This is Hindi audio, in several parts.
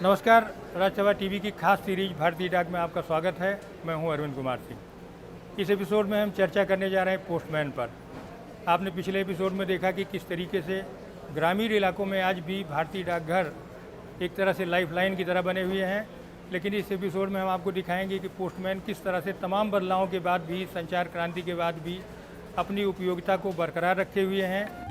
नमस्कार। राज्यसभा टीवी की खास सीरीज भारतीय डाक में आपका स्वागत है। मैं हूं अरविंद कुमार सिंह। इस एपिसोड में हम चर्चा करने जा रहे हैं पोस्टमैन पर। आपने पिछले एपिसोड में देखा कि किस तरीके से ग्रामीण इलाकों में आज भी भारतीय डाकघर एक तरह से लाइफलाइन की तरह बने हुए हैं, लेकिन इस एपिसोड में हम आपको दिखाएंगे कि पोस्टमैन किस तरह से तमाम बदलावों के बाद भी, संचार क्रांति के बाद भी अपनी उपयोगिता को बरकरार रखे हुए हैं।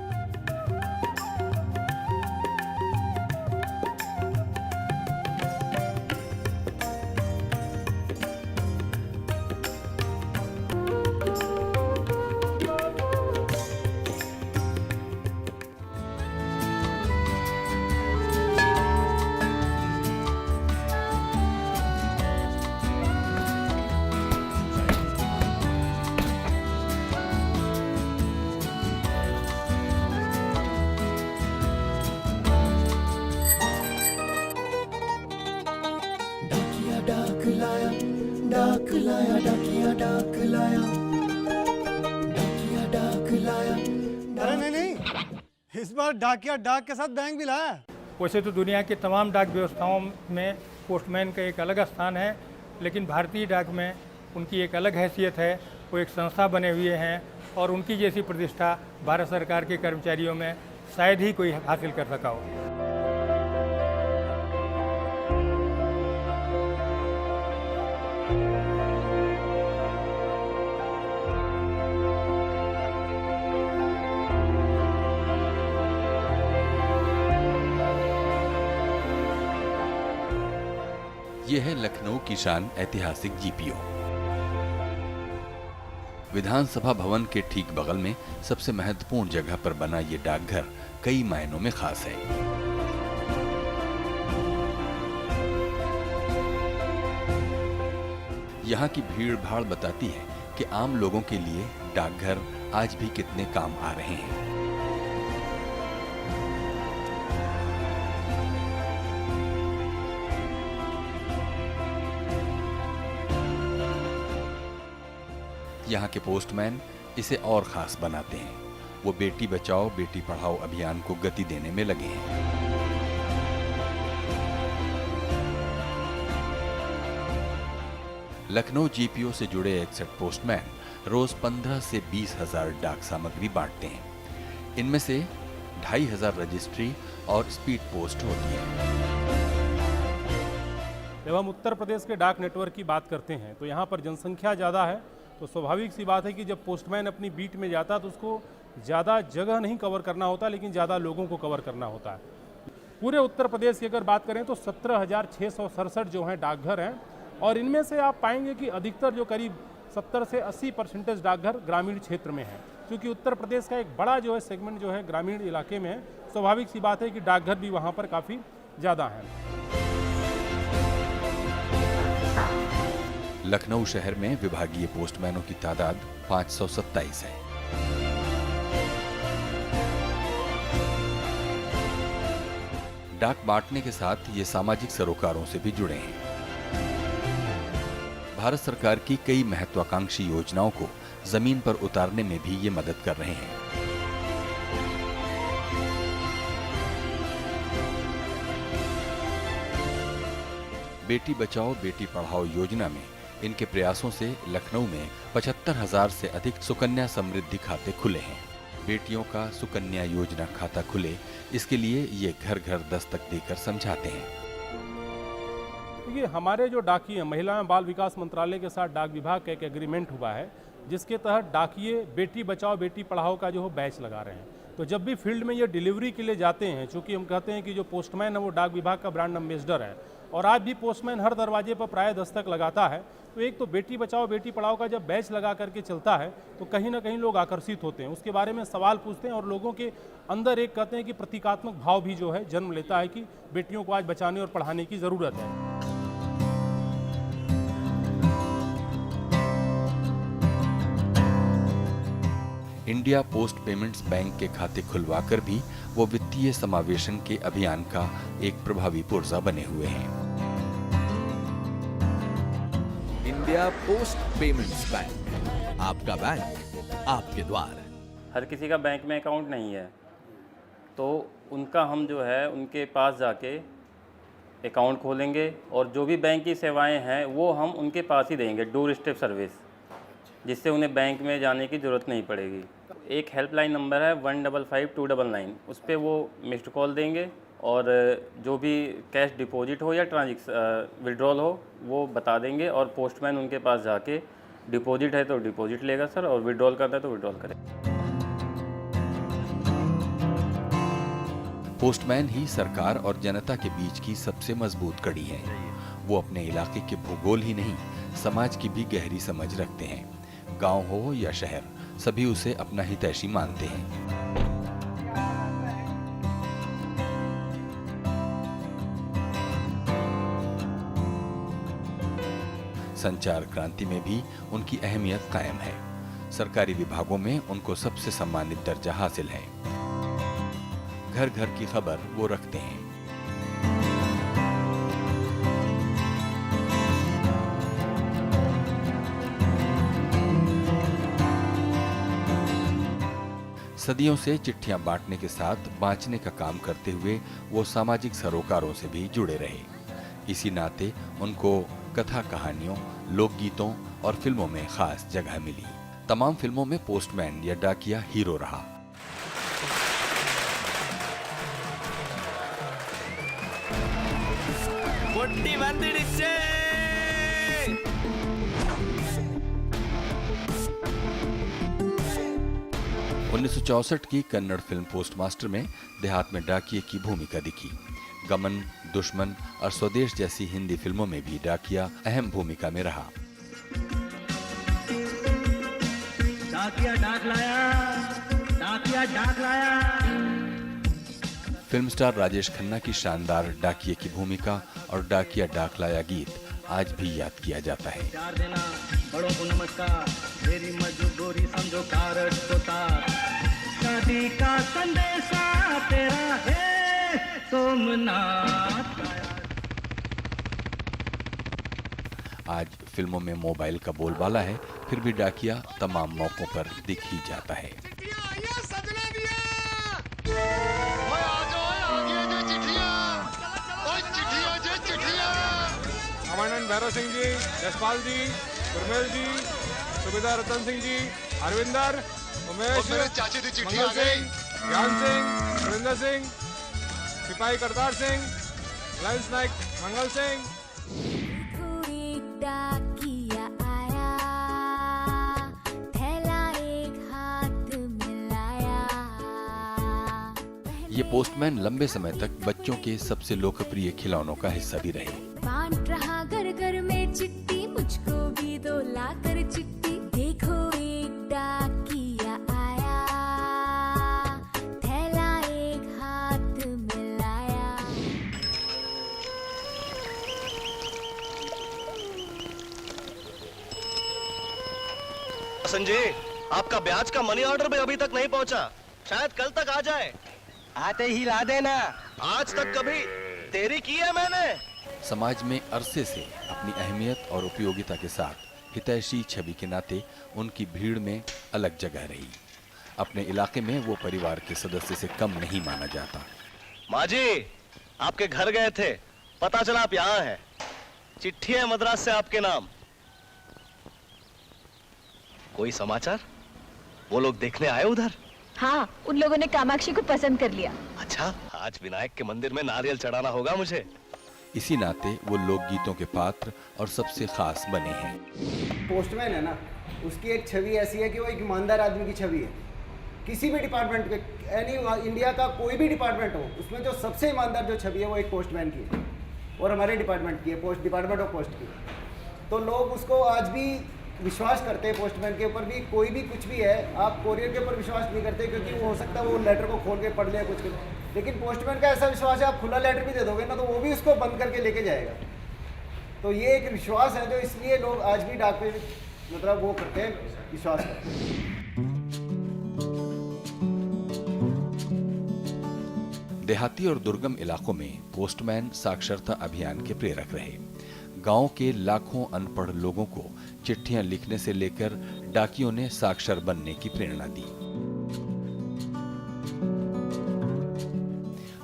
डाक लाया, डाक लाया, डाकिया डाक लाया, डाकिया डाक लाया। अरे नहीं, इस बार डाकिया डाक के साथ बैंक भी लाया। वैसे तो दुनिया के तमाम डाक व्यवस्थाओं में पोस्टमैन का एक अलग स्थान है, लेकिन भारतीय डाक में उनकी एक अलग हैसियत है। वो एक संस्था बने हुए हैं और उनकी जैसी प्रतिष्ठा भारत सरकार के कर्मचारियों में शायद ही कोई हासिल कर सका हो। ये है लखनऊ की शान ऐतिहासिक जीपीओ। विधानसभा भवन के ठीक बगल में सबसे महत्वपूर्ण जगह पर बना ये डाकघर कई मायनों में खास है। यहाँ की भीड़ भाड़ बताती है कि आम लोगों के लिए डाकघर आज भी कितने काम आ रहे हैं। यहाँ के पोस्टमैन इसे और खास बनाते हैं। वो बेटी बचाओ बेटी पढ़ाओ अभियान को गति देने में लगे हैं। लखनऊ जीपीओ से जुड़े 61 पोस्टमैन रोज 15 से 20 हजार डाक सामग्री बांटते हैं। इनमें से 2500 रजिस्ट्री और स्पीड पोस्ट होती है। जब हम उत्तर प्रदेश के डाक नेटवर्क की बात करते हैं तो यहाँ पर जनसंख्या ज़्यादा है, तो स्वाभाविक सी बात है कि जब पोस्टमैन अपनी बीट में जाता है तो उसको ज़्यादा जगह नहीं कवर करना होता, लेकिन ज़्यादा लोगों को कवर करना होता है। पूरे उत्तर प्रदेश की अगर बात करें तो 17,667 जो हैं डाकघर हैं, और इनमें से आप पाएंगे कि अधिकतर जो करीब 70 से 80% डाकघर ग्रामीण क्षेत्र में है। क्योंकि उत्तर प्रदेश का एक बड़ा जो है सेगमेंट जो है ग्रामीण इलाके में है, स्वाभाविक सी बात है कि डाकघर भी वहाँ पर काफ़ी ज़्यादा हैं। लखनऊ शहर में विभागीय पोस्टमैनों की तादाद 527 है। डाक बांटने के साथ ये सामाजिक सरोकारों से भी जुड़े हैं। भारत सरकार की कई महत्वाकांक्षी योजनाओं को जमीन पर उतारने में भी ये मदद कर रहे हैं। बेटी बचाओ बेटी पढ़ाओ योजना में इनके प्रयासों से लखनऊ में 75,000 से अधिक सुकन्या समृद्धि खाते खुले हैं। बेटियों का सुकन्या योजना खाता खुले, इसके लिए ये घर घर दस्तक देकर समझाते हैं। देखिए, हमारे जो डाकिये महिला एवं बाल विकास मंत्रालय के साथ डाक विभाग का एक एग्रीमेंट हुआ है, जिसके तहत डाकिये बेटी बचाओ बेटी पढ़ाओ का जो है बैच लगा रहे हैं। तो जब भी फील्ड में ये डिलीवरी के लिए जाते हैं, चूँकि हम कहते हैं कि जो पोस्टमैन है वो डाक विभाग का ब्रांड एम्बेसडर है, और आज भी पोस्टमैन हर दरवाजे पर प्राय दस्तक लगाता है। तो एक तो बेटी बचाओ बेटी पढ़ाओ का जब बैच लगा करके चलता है तो कहीं ना कहीं लोग आकर्षित होते हैं, उसके बारे में सवाल पूछते हैं, और लोगों के अंदर एक कहते हैं कि प्रतीकात्मक भाव भी जो है जन्म लेता है कि बेटियों को आज बचाने और पढ़ाने की ज़रूरत है। इंडिया पोस्ट पेमेंट्स बैंक के खाते खुलवाकर भी वो वित्तीय समावेशन के अभियान का एक प्रभावी पुर्जा बने हुए हैं। इंडिया पोस्ट पेमेंट्स बैंक, आपका बैंक आपके द्वार। हर किसी का बैंक में अकाउंट नहीं है, तो उनका हम जो है उनके पास जाके अकाउंट खोलेंगे और जो भी बैंक की सेवाएं हैं वो हम उनके पास ही देंगे, डोर स्टेप सर्विस, जिससे उन्हें बैंक में जाने की ज़रूरत नहीं पड़ेगी। एक हेल्पलाइन नंबर है 155299, उस पर वो मिस्ड कॉल देंगे और जो भी कैश डिपॉजिट हो या विड्रॉल हो वो बता देंगे और पोस्टमैन उनके पास जाके डिपॉजिट है तो डिपॉजिट लेगा सर, और विड्रॉल करना है तो विड्रॉल करेगा। पोस्टमैन ही सरकार और जनता के बीच की सबसे मजबूत कड़ी है। वो अपने इलाके के भूगोल ही नहीं, समाज की भी गहरी समझ रखते हैं। गांव हो या शहर, सभी उसे अपना हितैषी मानते हैं। संचार क्रांति में भी उनकी अहमियत कायम है। सरकारी विभागों में उनको सबसे सम्मानित दर्जा हासिल है। घर घर की खबर वो रखते हैं। सदियों से चिट्ठियां बांटने के साथ बांचने का काम करते हुए वो सामाजिक सरोकारों से भी जुड़े रहे। इसी नाते उनको कथा कहानियों, लोकगीतों और फिल्मों में खास जगह मिली। तमाम फिल्मों में पोस्टमैन या डाकिया हीरो रहा। పొట్టి వందిడిచ్చే 1964 की कन्नड़ फिल्म पोस्टमास्टर में देहात में डाकिये की भूमिका दिखी। गमन, दुश्मन और स्वदेश जैसी हिंदी फिल्मों में भी डाकिया अहम भूमिका में रहा। डाकिया डाक लाया, डाकिया डाक लाया। फिल्म स्टार राजेश खन्ना की शानदार डाकिये की भूमिका और डाकिया डाक लाया गीत आज भी याद किया जाता है। चार देना बड़ों को नमस्कार, मेरी मजबूरी समझो कारज तो तार। शादी का संदेशा तेरा है सोमनाथ। आज फिल्मों में मोबाइल का बोलबाला है, फिर भी डाकिया तमाम मौकों पर दिख ही जाता है। कमांडेंट भैरव सिंह जी, जसपाल जी, गुरमेल जी, सुबेदार रतन सिंह जी, हरविंदर, उमेश, मंगल सिंह, ज्ञान सिंह, सुरेंद्र सिंह, सिपाही करतार सिंह, लाइंस नाइक मंगल सिंह। ये पोस्टमैन लंबे समय तक बच्चों के सबसे लोकप्रिय खिलौनों का हिस्सा भी रहे। बांट रहा घर घर में चिट्ठी, मुझको भी दो लाकर चिट्ठी। देखो एक डाकिया आया, थैला एक हाथ मिलाया। संजय, आपका ब्याज का मनी ऑर्डर भी अभी तक नहीं पहुंचा, शायद कल तक आ जाए। आते ही ला देना। आज तक कभी देरी की है मैंने? समाज में अरसे से अपनी अहमियत और उपयोगिता के साथ हितैषी छवि के नाते उनकी भीड़ में अलग जगह रही। अपने इलाके में वो परिवार के सदस्य से कम नहीं माना जाता। माँ जी, आपके घर गए थे, पता चला आप यहाँ हैं। चिट्ठी है मद्रास से आपके नाम। कोई समाचार? वो लोग देखने आए उधर? हाँ, उन लोगों ने कामाक्षी को पसंद कर लिया। अच्छा, आज विनायक के मंदिर में नारियल चढ़ाना होगा मुझे। इसी नाते वो लोकगीतों के पात्र और सबसे खास बने हैं। पोस्टमैन है ना, उसकी एक छवि ऐसी है कि वो एक ईमानदार आदमी की छवि है। किसी भी डिपार्टमेंट के, इंडिया का कोई भी डिपार्टमेंट हो, उसमें जो सबसे ईमानदार जो छवि है वो एक पोस्टमैन की है, और हमारे डिपार्टमेंट की है, डिपार्टमेंट ऑफ पोस्ट की। तो लोग उसको आज भी विश्वास करते हैं। पोस्टमैन के ऊपर भी कोई भी कुछ भी है, आप कोरियर के ऊपर विश्वास नहीं करते, क्योंकि वो हो सकता है वो लेटर को खोल के पढ़ ले कुछ, लेकिन पोस्टमैन का ऐसा विश्वास है, आप खुला लेटर भी दे दोगे ना तो वो भी उसको बंद करके लेके जाएगा। तो ये एक विश्वास है जो इसलिए लोग आज भी डाक पे मतलब वो करते हैं, विश्वास करते हैं। देहाती और दुर्गम इलाकों में पोस्टमैन साक्षरता अभियान के प्रेरक रहे। गांव के लाखों अनपढ़ लोगों को चिट्ठियां लिखने से लेकर डाकियों ने साक्षर बनने की प्रेरणा दी।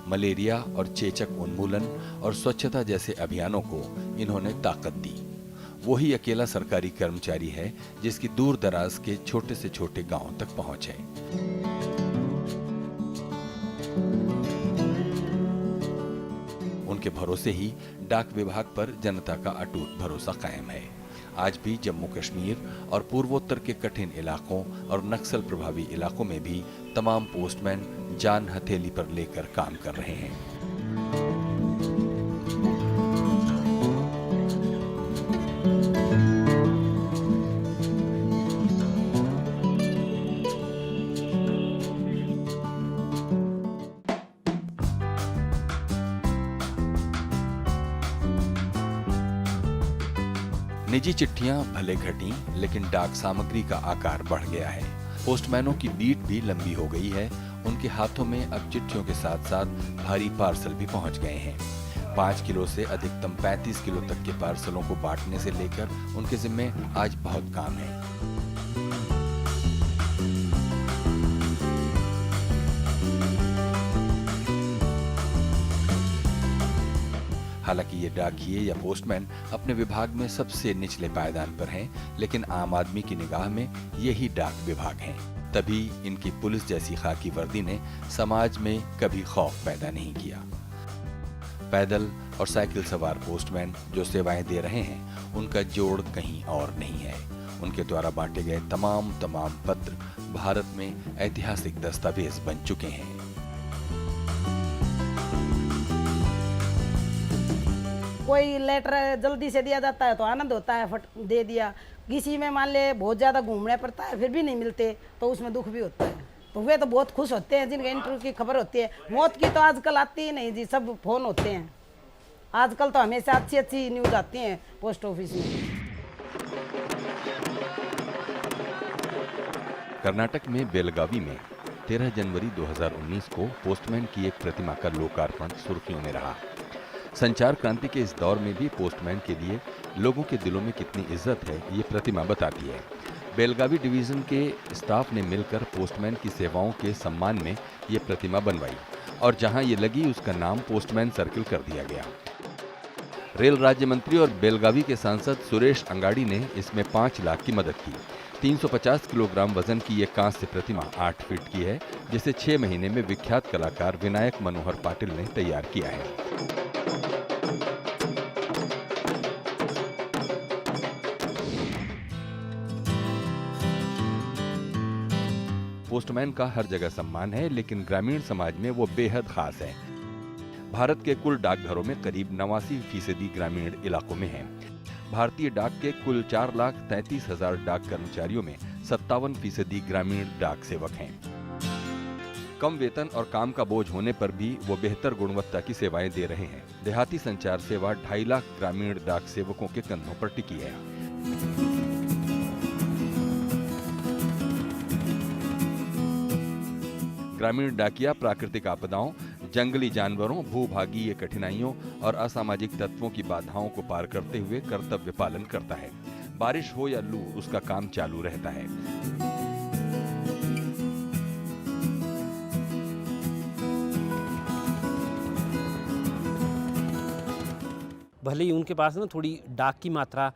मलेरिया और चेचक उन्मूलन और स्वच्छता जैसे अभियानों को इन्होंने ताकत दी। वही अकेला सरकारी कर्मचारी है जिसकी दूर दराज के छोटे से छोटे गांवों तक पहुंच है। उनके भरोसे ही डाक विभाग पर जनता का अटूट भरोसा कायम है। आज भी जम्मू कश्मीर और पूर्वोत्तर के कठिन इलाकों और नक्सल प्रभावी इलाकों में भी तमाम पोस्टमैन जान हथेली पर लेकर काम कर रहे हैं। निजी चिट्ठियां भले घटी, लेकिन डाक सामग्री का आकार बढ़ गया है। पोस्टमैनों की बीट भी लंबी हो गई है। उनके हाथों में अब चिट्ठियों के साथ साथ भारी पार्सल भी पहुंच गए हैं। 5 किलो से अधिकतम 35 किलो तक के पार्सलों को बांटने से लेकर उनके जिम्मे आज बहुत काम है। हालांकि ये डाकिये या पोस्टमैन अपने विभाग में सबसे निचले पायदान पर हैं, लेकिन आम आदमी की निगाह में यही डाक विभाग हैं। तभी इनकी पुलिस जैसी खाकी वर्दी ने समाज में कभी खौफ पैदा नहीं किया। पैदल और साइकिल सवार पोस्टमैन जो सेवाएं दे रहे हैं, उनका जोड़ कहीं और नहीं है। उनके द्वारा बांटे गए तमाम पत्र भारत में ऐतिहासिक दस्तावेज बन चुके हैं। कोई लेटर जल्दी से दिया जाता है तो आनंद होता है, फट दे दिया। किसी में मान ले बहुत ज़्यादा घूमना पड़ता है, फिर भी नहीं मिलते तो उसमें दुख भी होता है। तो वे तो बहुत खुश होते हैं जिनके इंटरव्यू की खबर होती है। मौत की तो आजकल आती ही नहीं जी, सब फोन होते हैं। आजकल तो हमेशा अच्छी अच्छी न्यूज़ आती हैं पोस्ट ऑफिस में। कर्नाटक में बेलगावी में 13 जनवरी 2019 को पोस्टमैन की एक प्रतिमा का लोकार्पण सुर्खियों में रहा। संचार क्रांति के इस दौर में भी पोस्टमैन के लिए लोगों के दिलों में कितनी इज्जत है, ये प्रतिमा बताती है। बेलगावी डिवीजन के स्टाफ ने मिलकर पोस्टमैन की सेवाओं के सम्मान में ये प्रतिमा बनवाई और जहां ये लगी उसका नाम पोस्टमैन सर्किल कर दिया गया। रेल राज्य मंत्री और बेलगावी के सांसद सुरेश अंगाड़ी ने इसमें 5 लाख की मदद की। 350 किलोग्राम वजन की ये कांस्य प्रतिमा 8 फीट की है, जिसे 6 महीने में विख्यात कलाकार विनायक मनोहर पाटिल ने तैयार किया है। पोस्टमैन का हर जगह सम्मान है, लेकिन ग्रामीण समाज में वो बेहद खास है। भारत के कुल डाकघरों में करीब 89% ग्रामीण इलाकों में हैं। भारतीय डाक के कुल 4,33,000 डाक कर्मचारियों में 57% ग्रामीण डाक सेवक हैं। कम वेतन और काम का बोझ होने पर भी वो बेहतर गुणवत्ता की सेवाएं दे रहे हैं। देहाती संचार सेवा 2.5 लाख ग्रामीण डाक सेवकों के कंधों पर टिकी है। ग्रामीण डाकिया प्राकृतिक आपदाओं, जंगली जानवरों, भूभागीय कठिनाइयों और असामाजिक तत्वों की बाधाओं को पार करते हुए कर्तव्य पालन करता है। बारिश हो या लू, उसका काम चालू रहता है। भले ही उनके पास ना थोड़ी डाक की मात्रा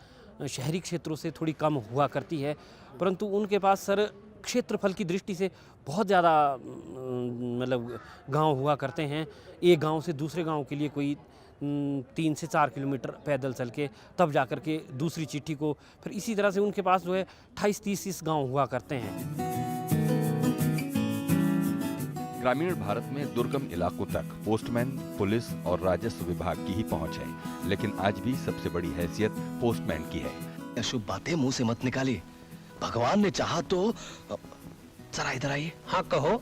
शहरी क्षेत्रों से थोड़ी कम हुआ करती है, परंतु उनके पास सर क्षेत्रफल की दृष्टि से बहुत ज़्यादा मतलब गांव हुआ करते हैं। एक गांव से दूसरे गांव के लिए कोई 3 से 4 किलोमीटर पैदल चल के तब जाकर के दूसरी चिट्ठी को, फिर इसी तरह से उनके पास जो है 28-30 गांव हुआ करते हैं। ग्रामीण भारत में दुर्गम इलाकों तक पोस्टमैन, पुलिस और राजस्व विभाग की ही पहुंच है, लेकिन आज भी सबसे बड़ी हैसियत पोस्टमैन की है। अशुभ बातें मुंह से मत निकालिए। भगवान ने चाहा तो जरा इधर आइए। हाँ कहो।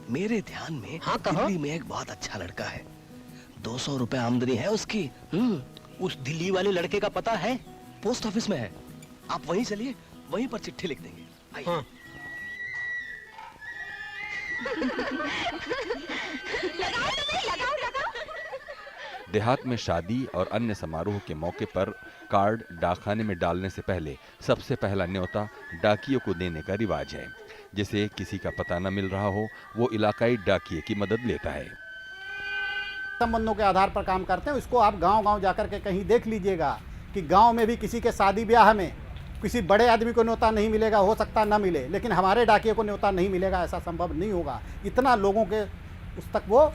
मेरे ध्यान में हाँ दिल्ली में एक बहुत अच्छा लड़का है। 200 रुपए आमदनी है उसकी। उस दिल्ली वाले लड़के का पता है? पोस्ट ऑफिस में है। आप वहीं चलिए, वहीं पर चिट्ठी लिख देंगे। आइए। हाँ। देहात में शादी और अन्य समारोह के मौके पर कार्ड डाकखाने में डालने से पहले सबसे पहला न्योता डाकियों को देने का रिवाज है। जिसे किसी का पता न मिल रहा हो, वो इलाकाई डाकिये की मदद लेता है। संबंधों के आधार पर काम करते हैं। इसको आप गांव-गांव जाकर के कहीं देख लीजिएगा कि गांव में भी किसी के शादी ब्याह में किसी बड़े आदमी को न्योता नहीं मिलेगा, हो सकता ना मिले, लेकिन हमारे डाकिये को न्योता नहीं मिलेगा, ऐसा संभव नहीं होगा। इतना लोगों के उस तक वो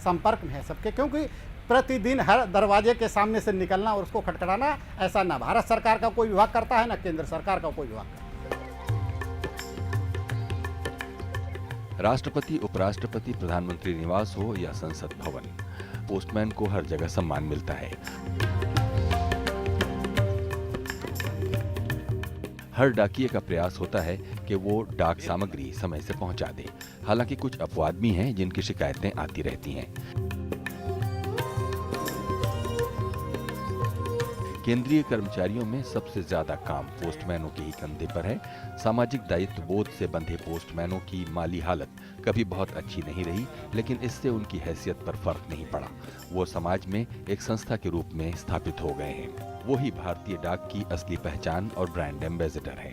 संपर्क में है सबके, क्योंकि प्रतिदिन हर दरवाजे के सामने से निकलना और उसको खटखटाना ऐसा ना भारत सरकार का कोई विभाग करता है ना केंद्र सरकार का कोई विभाग करता है। राष्ट्रपति, उपराष्ट्रपति, प्रधानमंत्री निवास हो या संसद भवन, पोस्टमैन को हर जगह सम्मान मिलता है। हर डाकिये का प्रयास होता है कि वो डाक सामग्री समय से पहुंचा दे। हालांकि कुछ अपवाद भी हैं जिनकी शिकायतें आती रहती हैं। केंद्रीय कर्मचारियों में सबसे ज्यादा काम पोस्टमैनों के ही कंधे पर है। सामाजिक दायित्व बोध से बंधे पोस्टमैनों की माली हालत कभी बहुत अच्छी नहीं रही, लेकिन इससे उनकी हैसियत पर फर्क नहीं पड़ा। वो समाज में एक संस्था के रूप में स्थापित हो गए हैं। वो ही भारतीय डाक की असली पहचान और ब्रांड एम्बेसडर है।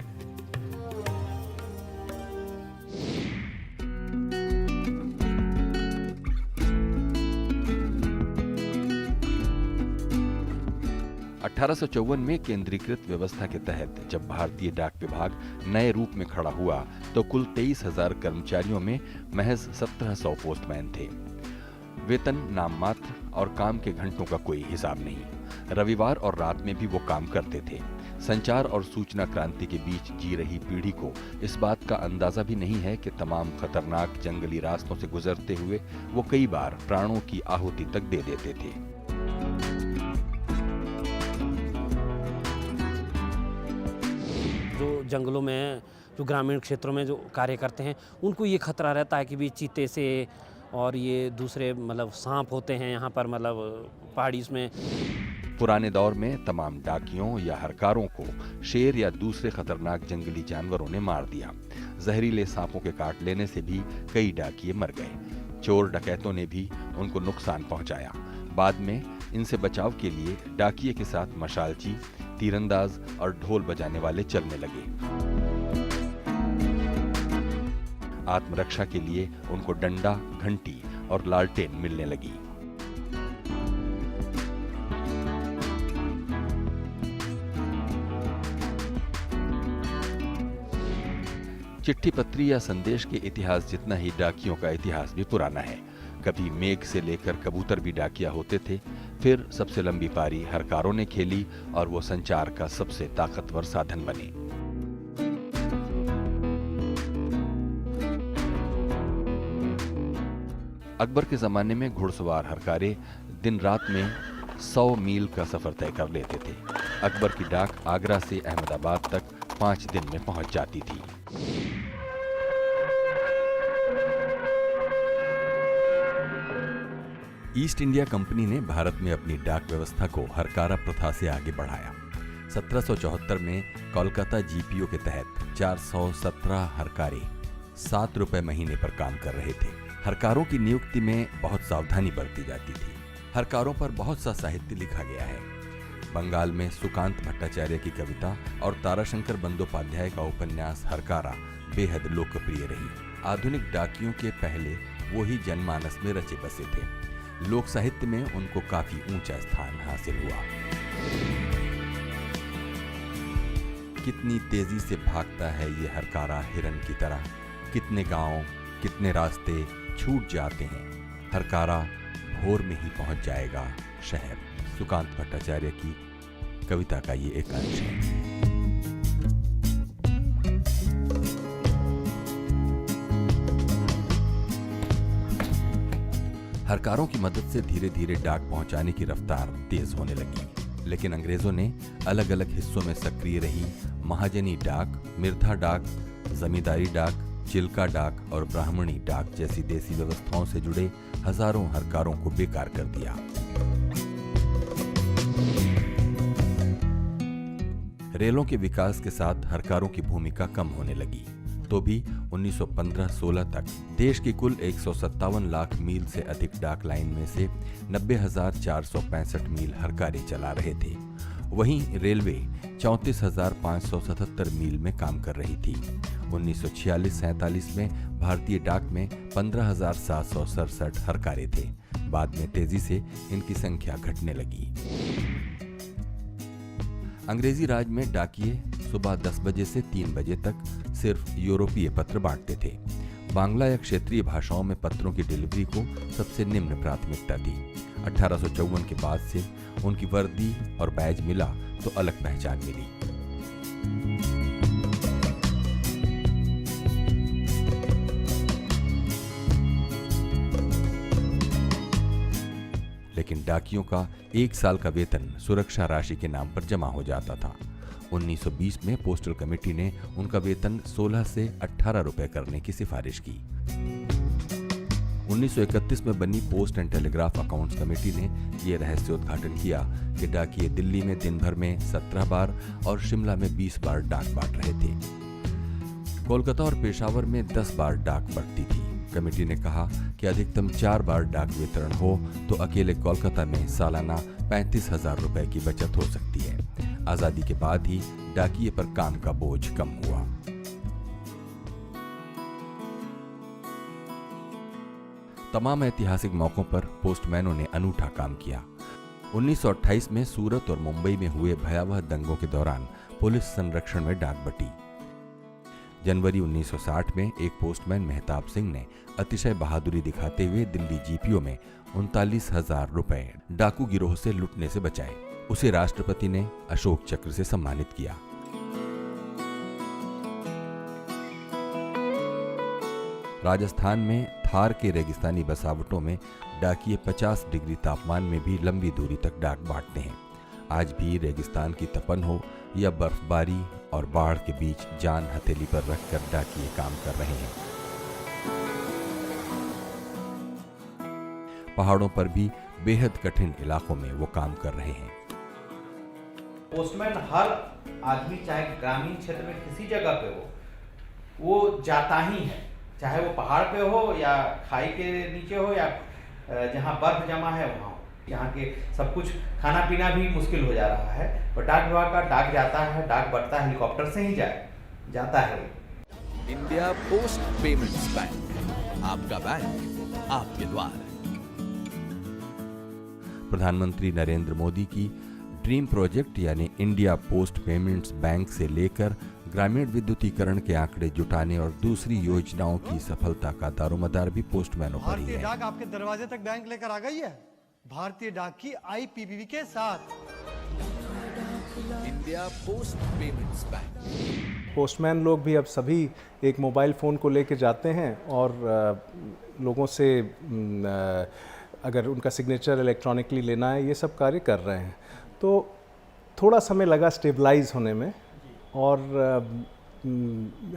(1854) में केंद्रीकृत व्यवस्था के तहत जब भारतीय डाक विभाग नए रूप में खड़ा हुआ तो कुल 23,000 कर्मचारियों में महज 1700 पोस्टमैन थे। वेतन नाम मात्र और काम के घंटों का कोई हिसाब नहीं। रविवार और रात में भी वो काम करते थे। संचार और सूचना क्रांति के बीच जी रही पीढ़ी को इस बात का अंदाजा भी नहीं है कि तमाम खतरनाक जंगली रास्तों से गुजरते हुए वो कई बार प्राणों की आहुति तक दे देते थे। जो जंगलों में, जो ग्रामीण क्षेत्रों में जो कार्य करते हैं, उनको ये खतरा रहता है कि भी चीते से और ये दूसरे मतलब सांप होते हैं यहाँ पर, मतलब पहाड़ी में। पुराने दौर में तमाम डाकियों या हरकारों को शेर या दूसरे खतरनाक जंगली जानवरों ने मार दिया। जहरीले सांपों के काट लेने से भी कई डाकिये मर गए। चोर डकैतों ने भी उनको नुकसान पहुंचाया। बाद में इनसे बचाव के लिए डाकिये के साथ मशालची, तीरंदाज और ढोल बजाने वाले चलने लगे। आत्मरक्षा के लिए उनको डंडा, घंटी और लालटेन मिलने लगी। चिट्ठी पत्री या संदेश के इतिहास जितना ही डाकियों का इतिहास भी पुराना है। कभी मेघ से लेकर कबूतर भी डाकिया होते थे। फिर सबसे लंबी पारी हरकारों ने खेली और वो संचार का सबसे ताकतवर साधन बने। अकबर के जमाने में घुड़सवार हरकारे दिन रात में 100 मील का सफर तय कर लेते थे। अकबर की डाक आगरा से अहमदाबाद तक 5 दिन में पहुंच जाती थी। ईस्ट इंडिया कंपनी ने भारत में अपनी डाक व्यवस्था को हरकारा प्रथा से आगे बढ़ाया। 1774 में कोलकाता जीपीओ के तहत 417 हरकारे 7 रुपए महीने पर काम कर रहे थे। हरकारों की नियुक्ति में बहुत सावधानी बरती जाती थी। हरकारों पर बहुत सा साहित्य लिखा गया है। बंगाल में सुकांत भट्टाचार्य की कविता और ताराशंकर बंदोपाध्याय का उपन्यास हरकारा बेहद लोकप्रिय रही। आधुनिक डाकियों के पहले वो ही जनमानस में रचे बसे थे। लोक साहित्य में उनको काफी ऊंचा स्थान हासिल हुआ। कितनी तेजी से भागता है ये हरकारा हिरन की तरह, कितने गांव, कितने रास्ते छूट जाते हैं, हरकारा भोर में ही पहुंच जाएगा शहर। सुकांत भट्टाचार्य की कविता का ये एक अंश है। हरकारों की मदद से धीरे धीरे डाक पहुंचाने की रफ्तार तेज होने लगी, लेकिन अंग्रेजों ने अलग अलग हिस्सों में सक्रिय रही महाजनी डाक, मिर्धा डाक, जमींदारी डाक, चिल्का डाक और ब्राह्मणी डाक जैसी देसी व्यवस्थाओं से जुड़े हजारों हरकारों को बेकार कर दिया। रेलों के विकास के साथ हरकारों की भूमिका कम होने लगी, तो भी 1915-16 तक देश की कुल 157 लाख मील से अधिक डाक लाइन में से 90,465 मील हरकारे चला रहे थे। वहीं रेलवे 34,577 मील में काम कर रही थी। 1946-47 में भारतीय डाक में 15,767 हरकारे थे। बाद में तेजी से इनकी संख्या घटने लगी। अंग्रेजी राज में डाकिये सुबह 10 बजे से 3 बजे तक सिर्फ यूरोपीय पत्र बांटते थे। बांग्ला या क्षेत्रीय भाषाओं में पत्रों की डिलीवरी को सबसे निम्न प्राथमिकता थी। 1854 के बाद से उनकी वर्दी और बैज मिला तो अलग पहचान मिली। लेकिन डाकियों का 1 साल का वेतन सुरक्षा राशि के नाम पर जमा हो जाता था। 1920 में पोस्टल कमेटी ने उनका वेतन 16 से 18 रुपए करने की सिफारिश की। 1931 में बनी post and telegraph accounts committee ने यह रहस्योद्घाटन किया कि डाकिये दिल्ली में दिन भर में 17 बार और शिमला में 20 बार डाक बांट रहे थे। कोलकाता और पेशावर में 10 बार डाक बंटती थी। कमेटी ने कहा कि अधिकतम 4 बार डाक वितरण हो तो अकेले कोलकाता में सालाना 35,000 रुपए की बचत हो सकती है। आजादी के बाद ही डाकिये पर काम का बोझ कम हुआ। तमाम ऐतिहासिक मौकों पर पोस्टमैनों ने अनूठा काम किया। 1928 में सूरत और मुंबई में हुए भयावह दंगों के दौरान पुलिस संरक्षण में डाक बटी। जनवरी 1960 में एक पोस्टमैन मेहताब सिंह ने अतिशय बहादुरी दिखाते हुए दिल्ली जीपीओ में 39,000 रुपए डाकू गिरोह से लुटने से बचाए। उसे राष्ट्रपति ने अशोक चक्र से सम्मानित किया। राजस्थान में थार के रेगिस्तानी बसावटों में डाकिये 50 डिग्री तापमान में भी लंबी दूरी तक डाक बांटते हैं। आज भी रेगिस्तान की तपन हो या बर्फबारी और बाढ़ के बीच जान हथेली पर रखकर डाकिये काम कर रहे हैं। पहाड़ों पर भी बेहद कठिन इलाकों में वो काम कर रहे हैं। पोस्टमैन हर आदमी चाहे ग्रामीण क्षेत्र में किसी जगह पे हो, वो जाता ही है, चाहे वो पहाड़ पे हो या खाई के नीचे हो या जहाँ बर्फ जमा है वहाँ हो। यहाँ के सब कुछ खाना पीना भी मुश्किल हो जा रहा है, और डाक विभाग का डाक जाता है, डाक बढ़ता है, हेलीकॉप्टर से ही जाता है। इंडिया पोस्ट पेमेंट्स बैंक, आपका बैंक आपके द्वार। प्रधानमंत्री नरेंद्र मोदी की ड्रीम प्रोजेक्ट यानी इंडिया पोस्ट पेमेंट्स बैंक से लेकर ग्रामीण विद्युतीकरण के आंकड़े जुटाने और दूसरी योजनाओं की सफलता का दारोमदार भी पोस्टमैनों पर ही भारतीय है। डाक आपके दरवाजे तक बैंक लेकर आ गई है, भारतीय डाक की IPPB के साथ। India post payments bank. Postman लोग भी अब सभी एक मोबाइल फ़ोन को लेकर जाते हैं और लोगों से अगर उनका सिग्नेचर इलेक्ट्रॉनिकली लेना है, ये सब कार्य कर रहे हैं। तो थोड़ा समय लगा स्टेबलाइज होने में, और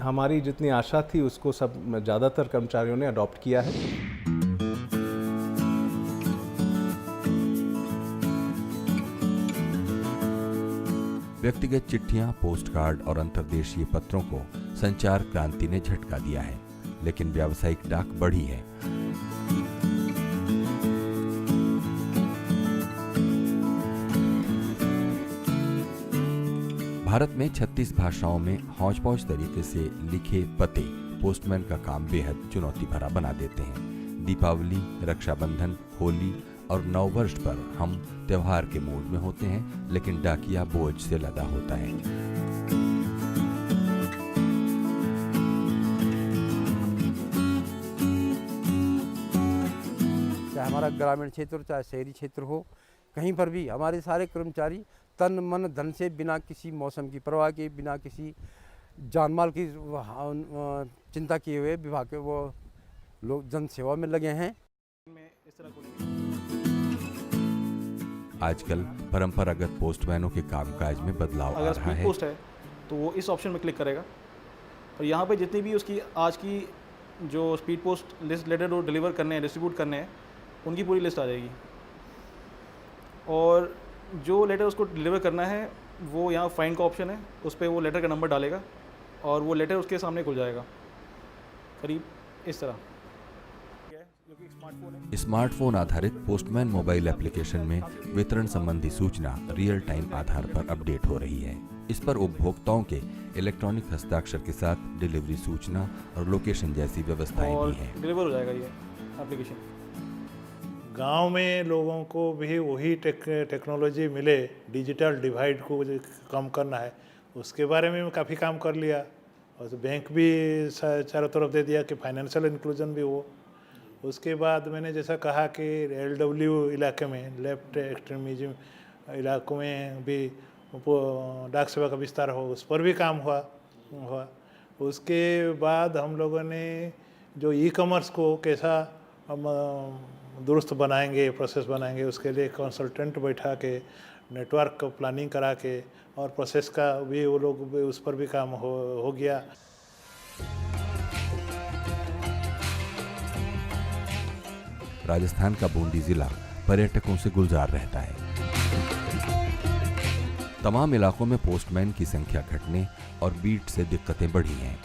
हमारी जितनी आशा थी उसको सब ज़्यादातर कर्मचारियों ने अडॉप्ट किया है। व्यक्तिगत चिट्ठियां, पोस्ट कार्ड और अंतर्देशीय पत्रों को संचार क्रांति ने झटका दिया है, लेकिन व्यावसायिक डाक बढ़ी है। भारत में 36 भाषाओं में हौच-पौच तरीके से लिखे पते पोस्टमैन का काम बेहद चुनौती भरा बना देते हैं। दीपावली, रक्षाबंधन, होली और नववर्ष पर हम त्योहार के मूड में होते हैं, लेकिन डाकिया बोझ से लदा होता है। चाहे हमारा ग्रामीण क्षेत्र हो चाहे शहरी क्षेत्र हो, कहीं पर भी हमारे सारे कर्मचारी तन मन धन से, बिना किसी मौसम की परवाह के, बिना किसी जानमाल की चिंता किए हुए विभाग के वो लोग जन सेवा में लगे हैं। आजकल परंपरागत पोस्टमैनों के कामकाज में बदलाव आ रहा है। पोस्ट है तो वो इस ऑप्शन में क्लिक करेगा और यहाँ पे जितनी भी उसकी आज की जो स्पीड पोस्ट लिस्ट लेटर वो डिलीवर करने हैं, डिस्ट्रीब्यूट करने हैं, उनकी पूरी लिस्ट आ जाएगी। और जो लेटर उसको डिलीवर करना है वो यहाँ फाइंड का ऑप्शन है, उस पर वो लेटर का नंबर डालेगा और वो लेटर उसके सामने खुल जाएगा, करीब इस तरह। स्मार्टफोन आधारित पोस्टमैन मोबाइल एप्लीकेशन में वितरण संबंधी सूचना रियल टाइम आधार पर अपडेट हो रही है। इस पर उपभोक्ताओं के इलेक्ट्रॉनिक हस्ताक्षर के साथ डिलीवरी सूचना और लोकेशन जैसी व्यवस्थाएं भी हैं। डिलीवर हो जाएगा ये एप्लीकेशन। गांव में लोगों को भी वही टेक्नोलॉजी मिले, डिजिटल डिवाइड को कम करना है, उसके बारे में काफ़ी काम कर लिया। और बैंक भी चारों तरफ दे दिया कि फाइनेंशियल इंक्लूजन भी हो। उसके बाद मैंने जैसा कहा कि LW इलाके में, लेफ्ट एक्सट्रीमिज्म इलाकों में भी डाक सेवा का विस्तार हो, उस पर भी काम हुआ। उसके बाद हम लोगों ने जो ई-कॉमर्स को कैसा हम दुरुस्त बनाएंगे, प्रोसेस बनाएंगे, उसके लिए कंसल्टेंट बैठा के, नेटवर्क प्लानिंग करा के, और प्रोसेस का भी वो लोग उस पर भी काम हो गया। राजस्थान का बूंदी जिला पर्यटकों से गुलजार रहता है। तमाम इलाकों में पोस्टमैन की संख्या घटने और बीट से दिक्कतें बढ़ी हैं।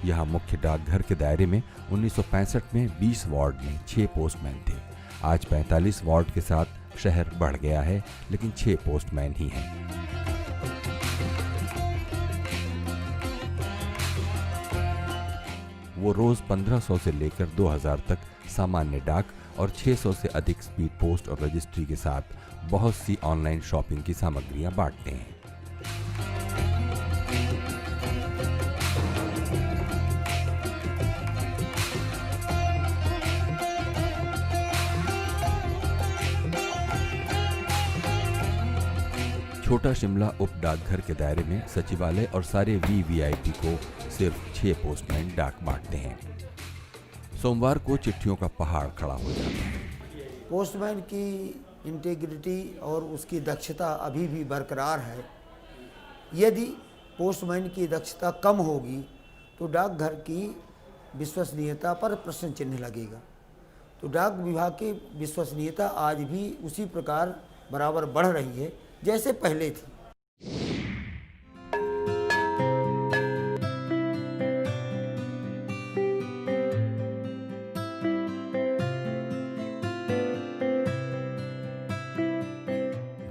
यहाँ मुख्य डाकघर के दायरे में 1965 में 20 वार्ड में 6 पोस्टमैन थे। आज 45 वार्ड के साथ शहर बढ़ गया है, लेकिन 6 पोस्टमैन ही हैं। वो रोज 1500 से लेकर 2000 तक सामान्य डाक और 600 से अधिक स्पीड पोस्ट और रजिस्ट्री के साथ बहुत सी ऑनलाइन शॉपिंग की सामग्रियां बांटते हैं। छोटा शिमला उप डाकघर के दायरे में सचिवालय और सारे VVIP को सिर्फ 6 पोस्टमैन डाक बांटते हैं। सोमवार को चिट्ठियों का पहाड़ खड़ा हो जाता है। पोस्टमैन की इंटीग्रिटी और उसकी दक्षता अभी भी बरकरार है। यदि पोस्टमैन की दक्षता कम होगी तो डाकघर की विश्वसनीयता पर प्रश्न चिन्ह लगेगा। तो डाक विभाग की विश्वसनीयता आज भी उसी प्रकार बराबर बढ़ रही है जैसे पहले थी।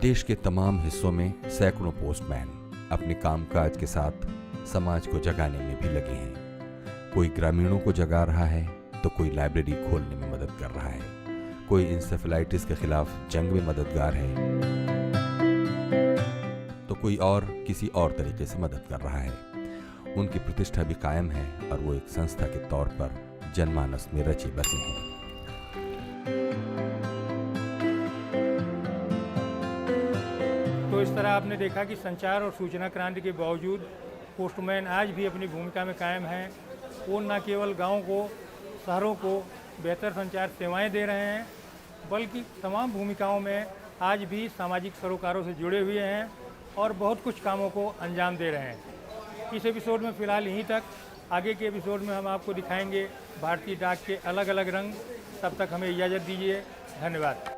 देश के तमाम हिस्सों में सैकड़ों पोस्टमैन अपने कामकाज के साथ समाज को जगाने में भी लगे हैं। कोई ग्रामीणों को जगा रहा है तो कोई लाइब्रेरी खोलने में मदद कर रहा है, कोई इंसेफेलाइटिस के खिलाफ जंग में मददगार है, तो कोई और किसी और तरीके से मदद कर रहा है। उनकी प्रतिष्ठा भी कायम है और वो एक संस्था के तौर पर जनमानस में रचे बसे हैं। तो इस तरह आपने देखा कि संचार और सूचना क्रांति के बावजूद पोस्टमैन आज भी अपनी भूमिका में कायम हैं। वो न केवल गाँव को, शहरों को बेहतर संचार सेवाएं दे रहे हैं, बल्कि तमाम भूमिकाओं में आज भी सामाजिक सरोकारों से जुड़े हुए हैं और बहुत कुछ कामों को अंजाम दे रहे हैं। इस एपिसोड में फ़िलहाल यहीं तक। आगे के एपिसोड में हम आपको दिखाएंगे भारतीय डाक के अलग अलग रंग। तब तक हमें इजाज़त दीजिए। धन्यवाद।